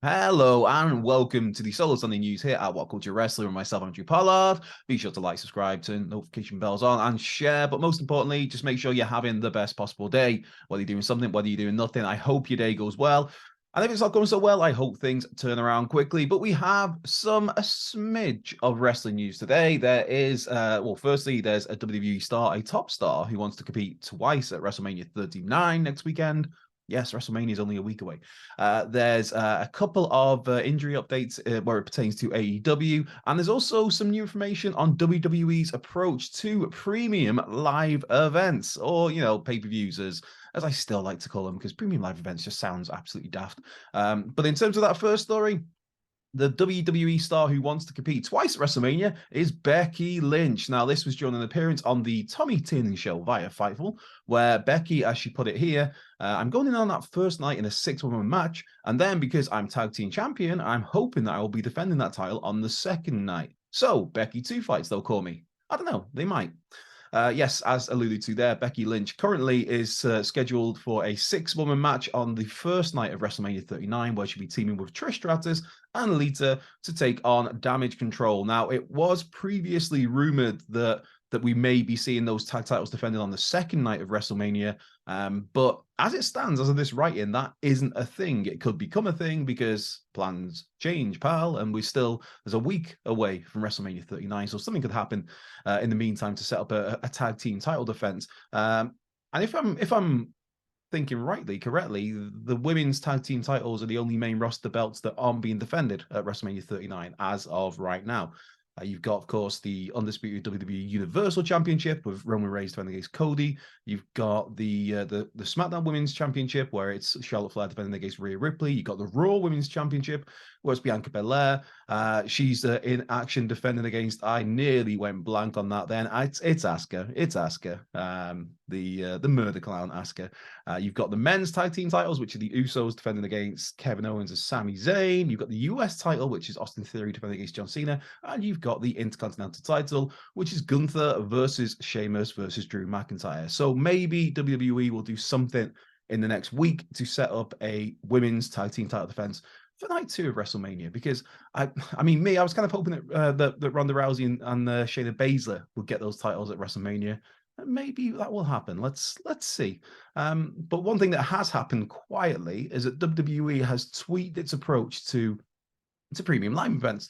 Hello and welcome to the Solo Sunday News here at What Culture Wrestling with myself, Andrew Pollard. Be sure to like, subscribe, turn notification bells on, and share. But most importantly, just make sure you're having the best possible day. Whether you're doing something, whether you're doing nothing, I hope your day goes well. And if it's not going so well, I hope things turn around quickly. But we have a smidge of wrestling news today. There is, firstly, there's a WWE star, a top star, who wants to compete twice at WrestleMania 39 next weekend. Yes, WrestleMania is only a week away. There's a couple of injury updates where it pertains to AEW, and there's also some new information on WWE's approach to premium live events, or pay-per-views, as I still like to call them, because premium live events just sounds absolutely daft. But in terms of that first story, the WWE star who wants to compete twice at WrestleMania is Becky Lynch. Now, this was during an appearance on the Tommy Tiernan show via Fightful, where Becky, as she put it here, I'm going in on that first night in a 6-woman match, and then because I'm tag team champion, I'm hoping that I will be defending that title on the second night. So, Becky 2 fights, they'll call me. I don't know, they might. Yes, as alluded to there, Becky Lynch currently is scheduled for a 6-woman match on the first night of WrestleMania 39, where she'll be teaming with Trish Stratus and Lita to take on Damage Control. Now, it was previously rumored that we may be seeing those tag titles defended on the second night of WrestleMania. But as it stands, as of this writing, that isn't a thing. It could become a thing because plans change, pal, and there's a week away from WrestleMania 39, so something could happen in the meantime to set up a tag team title defense. And if I'm thinking correctly, the women's tag team titles are the only main roster belts that aren't being defended at WrestleMania 39 as of right now. You've got, of course, the undisputed WWE Universal Championship with Roman Reigns defending against Cody. You've got the SmackDown Women's Championship, where it's Charlotte Flair defending against Rhea Ripley. You've got the Raw Women's Championship, where it's Bianca Belair. She's in action defending against, I nearly went blank on that then. It's Asuka. It's Asuka. The murder clown Asuka. You've got the men's tag team titles, which are the Usos defending against Kevin Owens and Sami Zayn. You've got the US title, which is Austin Theory defending against John Cena. And you've got the Intercontinental title, which is Gunther versus Sheamus versus Drew McIntyre. So maybe WWE will do something in the next week to set up a women's tag team title defense for night 2 of WrestleMania, because I was kind of hoping that Ronda Rousey and Shayna Baszler would get those titles at WrestleMania. Maybe that will happen. Let's see. But one thing that has happened quietly is that WWE has tweaked its approach to premium live events.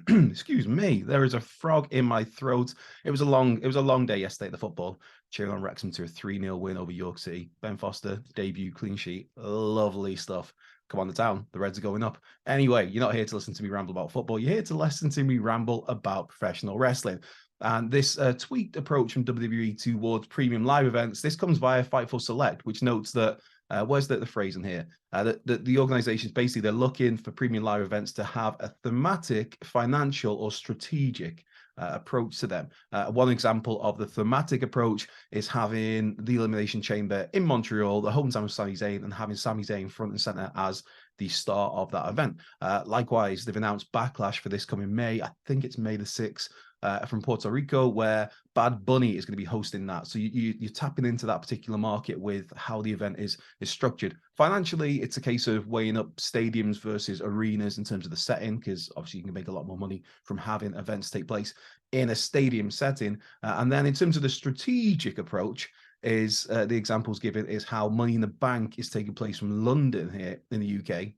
Excuse me, there is a frog in my throat. It was a long day yesterday at the football, cheering on Wrexham to a 3-0 win over York City. Ben Foster debut clean sheet, lovely stuff. Come on, the town, the Reds are going up. Anyway, you're not here to listen to me ramble about football. You're here to listen to me ramble about professional wrestling. And this tweaked approach from WWE towards premium live events, this comes via Fightful Select, which notes that, where's the phrase in here? That the organizations, basically, they're looking for premium live events to have a thematic, financial, or strategic approach to them. One example of the thematic approach is having the Elimination Chamber in Montreal, the hometown of Sami Zayn, and having Sami Zayn front and center as the star of that event. Likewise, they've announced Backlash for this coming May. I think it's May the 6th. From Puerto Rico, where Bad Bunny is going to be hosting that. So you're tapping into that particular market with how the event is structured. Financially, it's a case of weighing up stadiums versus arenas in terms of the setting, because obviously you can make a lot more money from having events take place in a stadium setting. And then in terms of the strategic approach, is the examples given is how Money in the Bank is taking place from London here in the UK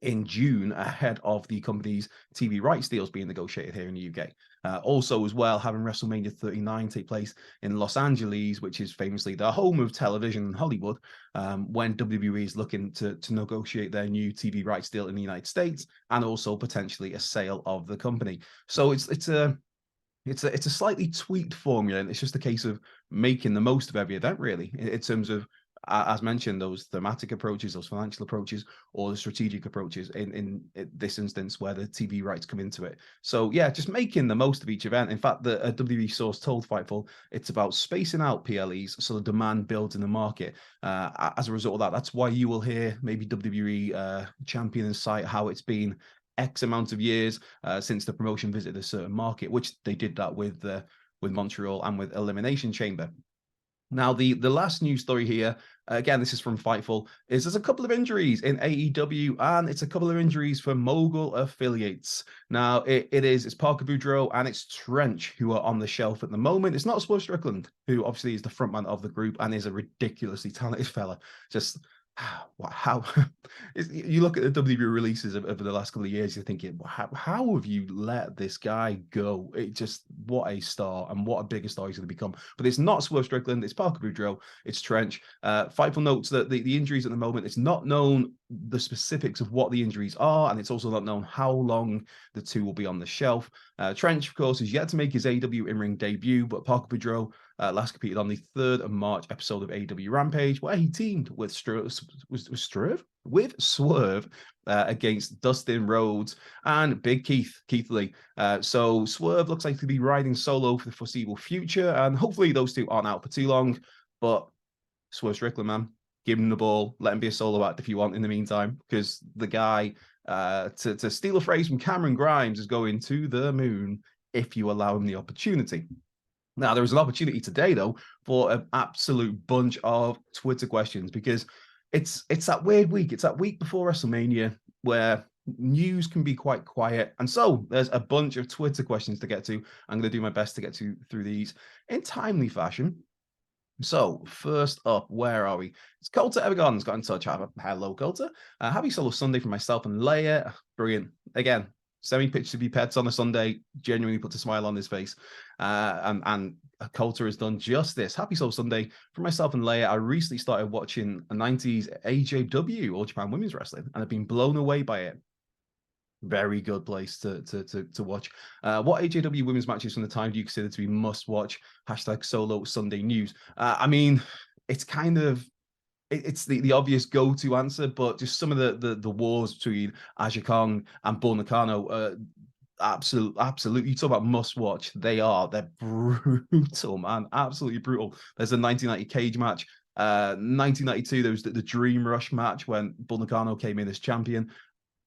in June, ahead of the company's TV rights deals being negotiated here in the UK. Also, as well, having WrestleMania 39 take place in Los Angeles, which is famously the home of television in Hollywood, when WWE is looking to negotiate their new TV rights deal in the United States, and also potentially a sale of the company. So it's a slightly tweaked formula, and it's just a case of making the most of every event, really, in terms of, as mentioned, those thematic approaches, those financial approaches, or the strategic approaches in this instance where the TV rights come into it. So yeah, just making the most of each event. In fact, a WWE source told Fightful it's about spacing out PLEs so the demand builds in the market. As a result of that, that's why you will hear maybe WWE champion and cite how it's been X amount of years since the promotion visited a certain market, which they did that with Montreal and with Elimination Chamber. Now, the last news story here again, this is from Fightful, is there's a couple of injuries in AEW, and it's a couple of injuries for Mogul affiliates. Now, it's Parker Boudreaux and it's Trench who are on the shelf at the moment. It's not Swerve Strickland, who obviously is the frontman of the group and is a ridiculously talented fella. Just how you look at the WWE releases over the last couple of years, you're thinking, how have you let this guy go? It just, what a star, and what a bigger star he's going to become. But it's not Swerve Strickland, it's Parker Boudreaux, it's Trench. Fightful notes that the injuries at the moment, it's not known the specifics of what the injuries are, and it's also not known how long the two will be on the shelf. Trench, of course, is yet to make his AEW in-ring debut, but Parker Boudreaux last competed on the 3rd of March episode of AEW Rampage, where he teamed with Swerve against Dustin Rhodes and Big Keith Lee. So Swerve looks like to be riding solo for the foreseeable future, and hopefully those two aren't out for too long. But Swerve Strickland, man, give him the ball, let him be a solo act if you want in the meantime, because the guy, to steal a phrase from Cameron Grimes, is going to the moon if you allow him the opportunity. Now, there was an opportunity today, though, for an absolute bunch of Twitter questions, because it's that weird week. It's that week before WrestleMania where news can be quite quiet. And so there's a bunch of Twitter questions to get to. I'm going to do my best to get through these in timely fashion. So, first up, where are we? It's Coulter Evergon's got in touch. Hello, Coulter. Happy Solo Sunday for myself and Leia. Brilliant. Again, semi pictures of your pets on a Sunday genuinely puts a smile on his face. And Coulter has done just this. Happy Solo Sunday for myself and Leia. I recently started watching a 90s AJW, All Japan Women's Wrestling, and I've been blown away by it. Very good place to watch. What AJW women's matches from the time do you consider to be must watch? Hashtag Solo Sunday News. I mean, it's kind of it's the obvious go-to answer, but just some of the wars between Aja Kong and Bull Nakano, absolutely. You talk about must watch. They're brutal, man. Absolutely brutal. There's a 1990 cage match. 1992, there was the Dream Rush match when Bull Nakano came in as champion.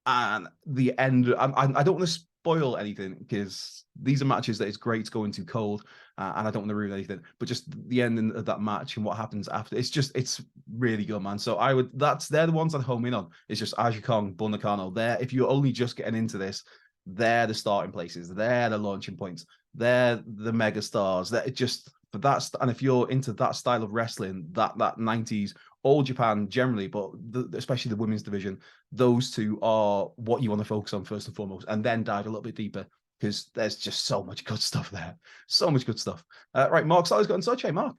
And the end, I don't want to spoil anything because these are matches that it's great to go into cold, and I don't want to ruin anything. But just the ending of that match and what happens after, it's really good, man. So they're the ones I'd home in on. It's just Aja Kong, Bull Nakano. There, if you're only just getting into this, they're the starting places. They're the launching points. They're the mega stars. They're just for that. And if you're into that style of wrestling, that 90s. All Japan generally, but especially the women's division, those two are what you want to focus on first and foremost, and then dive a little bit deeper because there's just so much good stuff there. So much good stuff. Right, Mark Sally's got in touch. Hey, Mark.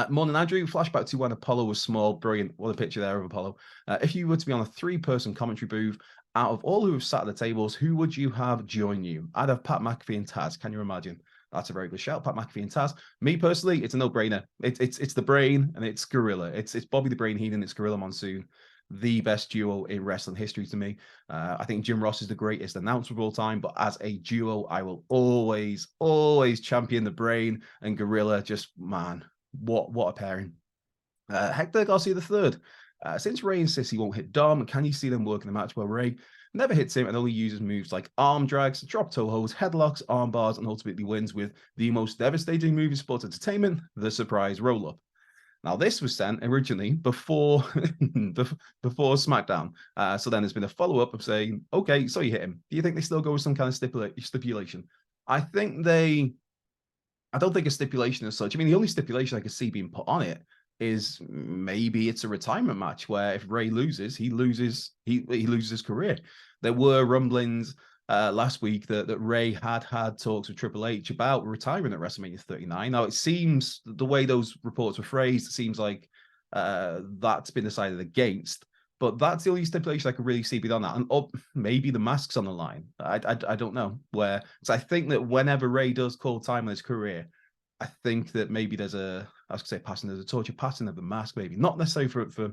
Morning, Andrew. Flashback to when Apollo was small. Brilliant. What a picture there of Apollo. If you were to be on a 3-person commentary booth, out of all who have sat at the tables, who would you have join you? I'd have Pat McAfee and Taz. Can you imagine? That's a very good shout. Pat McAfee and Taz. Me personally, it's a no-brainer. It's the Brain and it's Gorilla. It's Bobby the Brain Heenan. It's Gorilla Monsoon. The best duo in wrestling history to me. I think Jim Ross is the greatest announcer of all time, but as a duo, I will always champion the Brain and Gorilla. Just, man, what a pairing. Hector Garcia III. Since Ray insists he won't hit Dom, can you see them working the match where Ray never hits him and only uses moves like arm drags, drop toe holds, headlocks, arm bars, and ultimately wins with the most devastating move in sports entertainment, the surprise roll-up. Now, this was sent originally before before SmackDown. So then there's been a follow-up of saying, okay, so you hit him. Do you think they still go with some kind of stipulation? I don't think a stipulation as such. I mean, the only stipulation I could see being put on it is maybe it's a retirement match where if Ray loses, he loses his career. There were rumblings last week that Ray had talks with Triple H about retiring at WrestleMania 39. Now, it seems the way those reports were phrased, it seems like that's been decided against. But that's the only stipulation I could really see beyond that. And maybe the mask's on the line. I don't know where. So I think that whenever Ray does call time on his career, I think that maybe there's a passing of the mask, maybe not necessarily for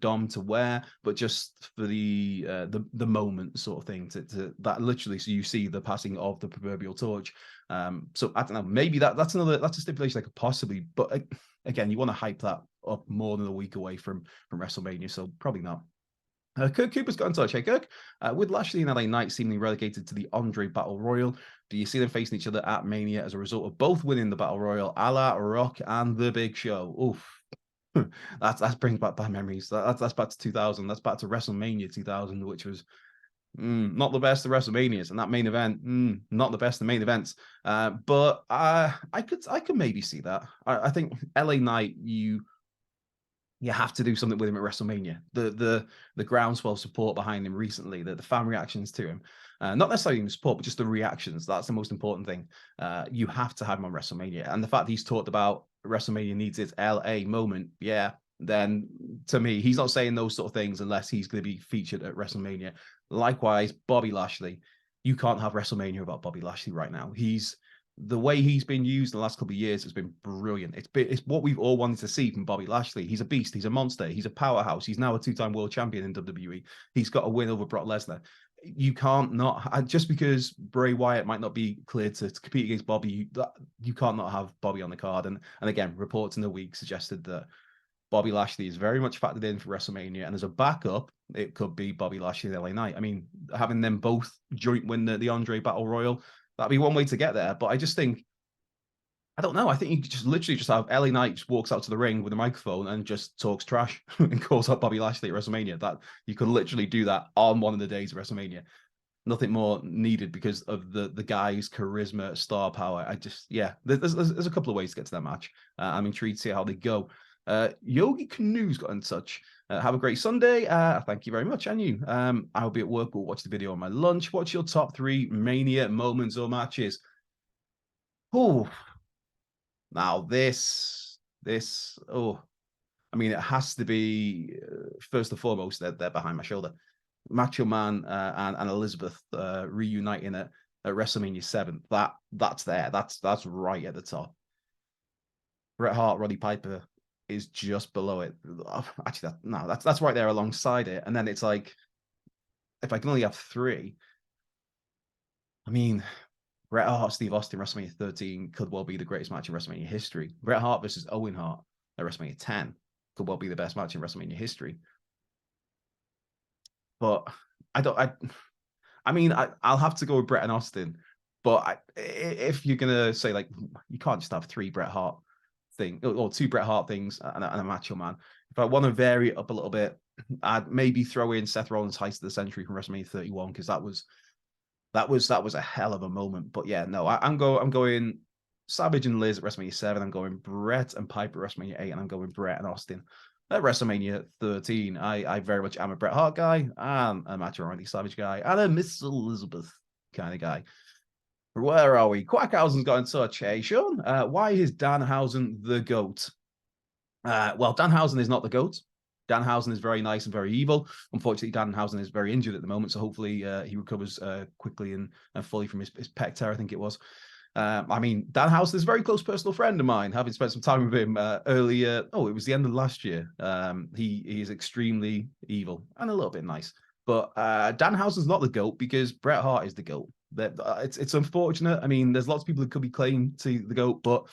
Dom to wear, but just for the moment sort of thing to that literally. So you see the passing of the proverbial torch. So I don't know. Maybe that's a stipulation I could possibly. But again, you want to hype that up more than a week away from WrestleMania, so probably not. Kirk Cooper's got in touch. Hey, Kirk. With Lashley and LA Knight seemingly relegated to the Andre Battle Royal, do you see them facing each other at Mania as a result of both winning the Battle Royal, a la Rock and The Big Show? Oof. That brings back bad memories. That's back to 2000. That's back to WrestleMania 2000, which was not the best of WrestleManias, and that main event, not the best of main events. But I could maybe see that. I think LA Knight, you have to do something with him at WrestleMania. The groundswell support behind him recently, the fan reactions to him, not necessarily even support, but just the reactions. That's the most important thing. You have to have him on WrestleMania, and the fact that he's talked about WrestleMania needs its LA moment, yeah. Then to me, he's not saying those sort of things unless he's going to be featured at WrestleMania. Likewise, Bobby Lashley, you can't have WrestleMania without Bobby Lashley right now. The way he's been used in the last couple of years has been brilliant. It's what we've all wanted to see from Bobby Lashley. He's a beast. He's a monster. He's a powerhouse. He's now a two-time world champion in WWE. He's got a win over Brock Lesnar. You can't not, just because Bray Wyatt might not be cleared to compete against Bobby, you can't not have Bobby on the card. And again, reports in the week suggested that Bobby Lashley is very much factored in for WrestleMania, and as a backup, it could be Bobby Lashley and LA Knight. I mean, having them both joint win the Andre Battle Royal, that'd be one way to get there. But I just think, I don't know. I think you could just literally just have LA Knight just walks out to the ring with a microphone and just talks trash and calls out Bobby Lashley at WrestleMania. That you could literally do that on one of the days of WrestleMania. Nothing more needed because of the guy's charisma, star power. There's a couple of ways to get to that match. I'm intrigued to see how they go. Yogi Canoe's got in touch. Have a great Sunday. Thank you very much. And you. I'll be at work. We'll watch the video on my lunch. What's your top 3 Mania moments or matches? Oh, now this, I mean, it has to be first and foremost, they're behind my shoulder. Macho Man and Elizabeth reuniting at WrestleMania 7. That's there. That's right at the top. Bret Hart, Roddy Piper is just below it. Actually, that's right there alongside it. And then it's like, if I can only have 3, I mean, Bret Hart, Steve Austin, WrestleMania 13 could well be the greatest match in WrestleMania history. Bret Hart versus Owen Hart at WrestleMania 10 could well be the best match in WrestleMania history. But I'll have to go with Bret and Austin. But if you're gonna say, like, you can't just have 3 Bret Hart thing or 2 Bret Hart things and a Macho Man. If I want to vary it up a little bit, I'd maybe throw in Seth Rollins' Heist of the Century from WrestleMania 31, because that was a hell of a moment. But yeah, no, I'm going Savage and Liz at WrestleMania 7. I'm going Bret and Piper at WrestleMania 8, and I'm going Bret and Austin at WrestleMania 13. I very much am a Bret Hart guy, and a Macho Randy Savage guy, and a Miss Elizabeth kind of guy. Where are we? Quackhausen's got in touch. Hey, Sean, why is Danhausen the GOAT? Well, Danhausen is not the GOAT. Danhausen is very nice and very evil. Unfortunately, Danhausen is very injured at the moment, so hopefully he recovers quickly and fully from his pec tear, I think it was. I mean, Danhausen is a very close personal friend of mine, having spent some time with him earlier. Oh, it was the end of last year. He is extremely evil and a little bit nice. But Danhausen's not the GOAT because Bret Hart is the GOAT. It's unfortunate. I mean, there's lots of people who could be claimed to the GOAT, but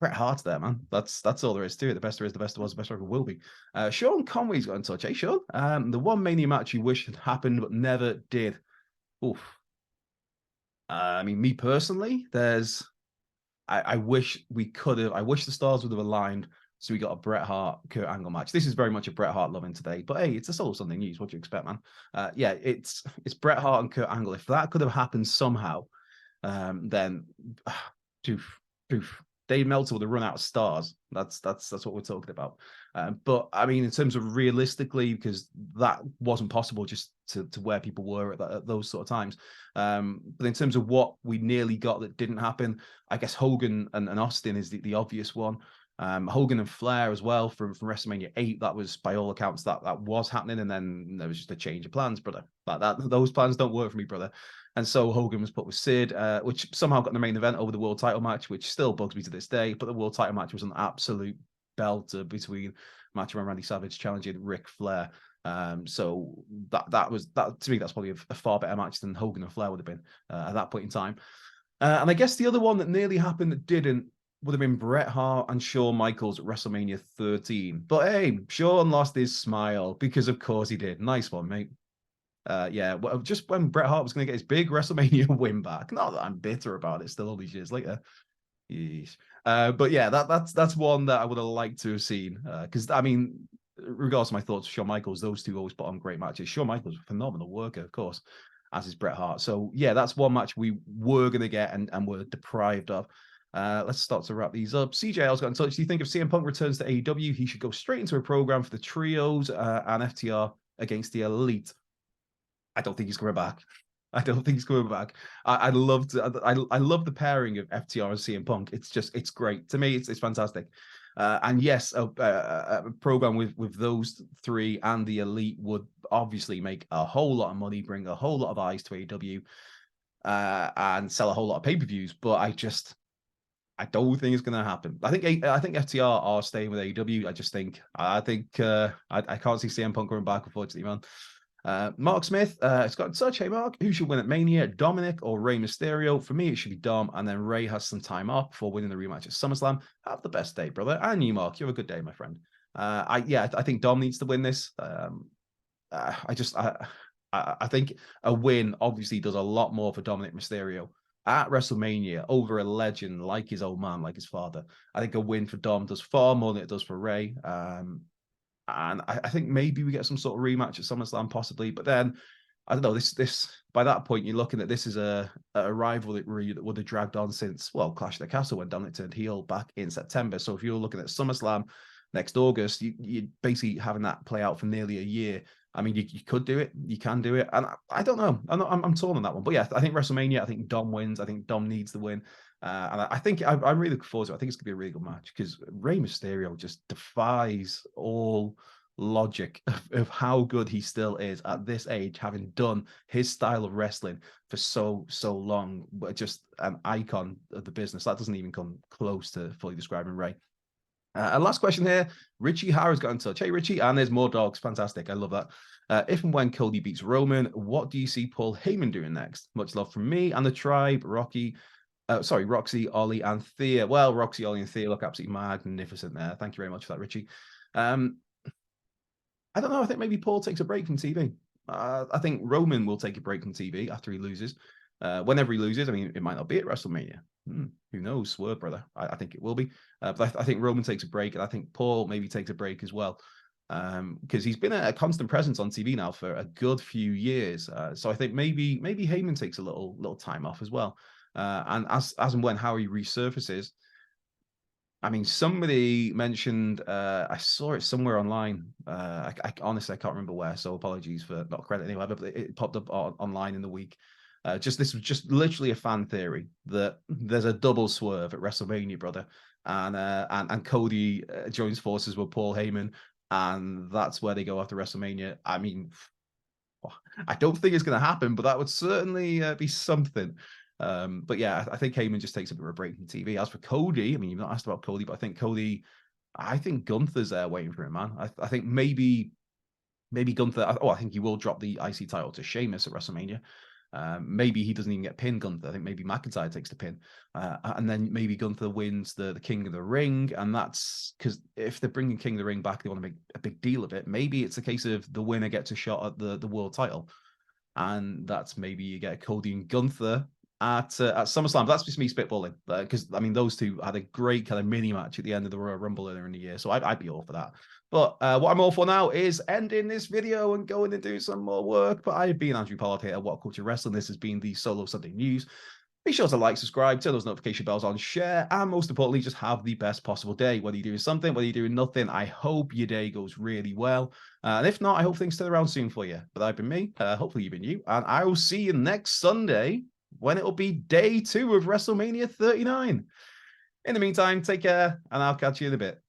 Bret Hart's there, man. That's all there is to it. The best there is, the best there was, the best there ever will be. Sean Conway's got in touch. Hey, Sean. The one Mania match you wish had happened but never did. Oof. I mean, me personally, I wish we could have. I wish the stars would have aligned, so we got a Bret Hart Kurt Angle match. This is very much a Bret Hart loving today, but hey, it's a Solo Sunday News. What do you expect, man? Yeah, it's Bret Hart and Kurt Angle. If that could have happened somehow, then Dave Meltzer would have run out of stars. That's what we're talking about. But I mean, in terms of realistically, because that wasn't possible just to where people were at those sort of times. But in terms of what we nearly got that didn't happen, I guess Hogan and Austin is the obvious one. Hogan and Flair as well from WrestleMania 8. That was, by all accounts, that was happening, and then there was just a change of plans, brother. Those plans don't work for me, brother. And so Hogan was put with Sid, which somehow got in the main event over the world title match, which still bugs me to this day. But the world title match was an absolute belter between Macho Man Randy Savage challenging Ric Flair. So that was to me, that's probably a far better match than Hogan and Flair would have been at that point in time. And I guess the other one that nearly happened that didn't would have been Bret Hart and Shawn Michaels at WrestleMania 13. But hey, Shawn lost his smile because of course he did. Nice one, mate. Yeah, well, just when Bret Hart was going to get his big WrestleMania win back. Not that I'm bitter about it still all these years later. Yeesh. But yeah, that's one that I would have liked to have seen. Because I mean, regardless of my thoughts, Shawn Michaels, those two always put on great matches. Shawn Michaels, a phenomenal worker, of course, as is Bret Hart. So yeah, that's one match we were gonna get and were deprived of. Let's start to wrap these up. CJL's got in touch. Do you think if CM Punk returns to AEW, he should go straight into a program for the trios and FTR against the Elite? I don't think he's coming back. I don't think he's coming back. I love I love the pairing of FTR and CM Punk. It's great to me. It's fantastic. And yes, a program with those three and the Elite would obviously make a whole lot of money, bring a whole lot of eyes to AEW, and sell a whole lot of pay-per-views. But I don't think it's going to happen. I think FTR are staying with AEW. I can't see CM Punk coming back, unfortunately, man. Mark Smith, it's got such. Hey, Mark, who should win at Mania, Dominic or Rey Mysterio? For me, it should be Dom, and then Rey has some time off before winning the rematch at SummerSlam. Have the best day, brother. And you, Mark, you have a good day, my friend. I think Dom needs to win this. I think a win obviously does a lot more for Dominic Mysterio at WrestleMania over a legend like his old man, like his father. I think a win for Dom does far more than it does for Rey. And I think maybe we get some sort of rematch at SummerSlam, possibly. But then I don't know. This by that point, you're looking at this as a rivalry that would have dragged on since Clash of the Castle when Dominic turned heel back in September. So if you're looking at SummerSlam next August, you're basically having that play out for nearly a year. I mean, you could do it, you can do it, and I don't know. I'm torn on that one. But yeah, I think WrestleMania. I think Dom wins. I think Dom needs the win. And I think I'm really looking forward to it. I think it's going to be a really good match because Rey Mysterio just defies all logic of how good he still is at this age, having done his style of wrestling for so long. But just an icon of the business. That doesn't even come close to fully describing Rey. And last question here. Richie Harris got in touch. Hey, Richie. And there's more dogs. Fantastic. I love that. If and when Cody beats Roman, what do you see Paul Heyman doing next? Much love from me and the tribe, Roxy, Ollie, and Thea. Well, Roxy, Ollie, and Thea look absolutely magnificent there. Thank you very much for that, Richie. I don't know. I think maybe Paul takes a break from TV. I think Roman will take a break from TV after he loses. Whenever he loses, I mean, it might not be at WrestleMania. Who knows? Swerve, brother. I think it will be. But I think Roman takes a break, and I think Paul maybe takes a break as well. Because he's been a constant presence on TV now for a good few years. So I think maybe Heyman takes a little time off as well. And as and when Howie resurfaces, I mean, somebody mentioned, I saw it somewhere online. I honestly, I can't remember where, so apologies for not crediting anyone, but it popped up online in the week. This was just literally a fan theory that there's a double swerve at WrestleMania, brother, and Cody joins forces with Paul Heyman, and that's where they go after WrestleMania. I mean, I don't think it's going to happen, but that would certainly be something. But yeah, I think Heyman just takes a bit of a break from TV. As for Cody, I mean, you've not asked about Cody, but I think Gunther's there waiting for him, man. I think maybe Gunther. I think he will drop the IC title to Sheamus at WrestleMania. Maybe he doesn't even get pinned, Gunther. I think maybe McIntyre takes the pin. And then maybe Gunther wins the King of the Ring. And that's because if they're bringing King of the Ring back, they want to make a big deal of it. Maybe it's a case of the winner gets a shot at the world title. And that's maybe you get Cody and Gunther at SummerSlam. That's just me spitballing. Because, I mean, those two had a great kind of mini match at the end of the Royal Rumble earlier in the year. So I'd be all for that. But what I'm all for now is ending this video and going and do some more work. But I've been Andrew Pollard here at What Culture Wrestling. This has been the Solo Sunday News. Be sure to like, subscribe, turn those notification bells on, share, and most importantly, just have the best possible day. Whether you're doing something, whether you're doing nothing, I hope your day goes really well. And if not, I hope things turn around soon for you. But I've been me. Hopefully you've been you. And I will see you next Sunday when it'll be day 2 of WrestleMania 39. In the meantime, take care, and I'll catch you in a bit.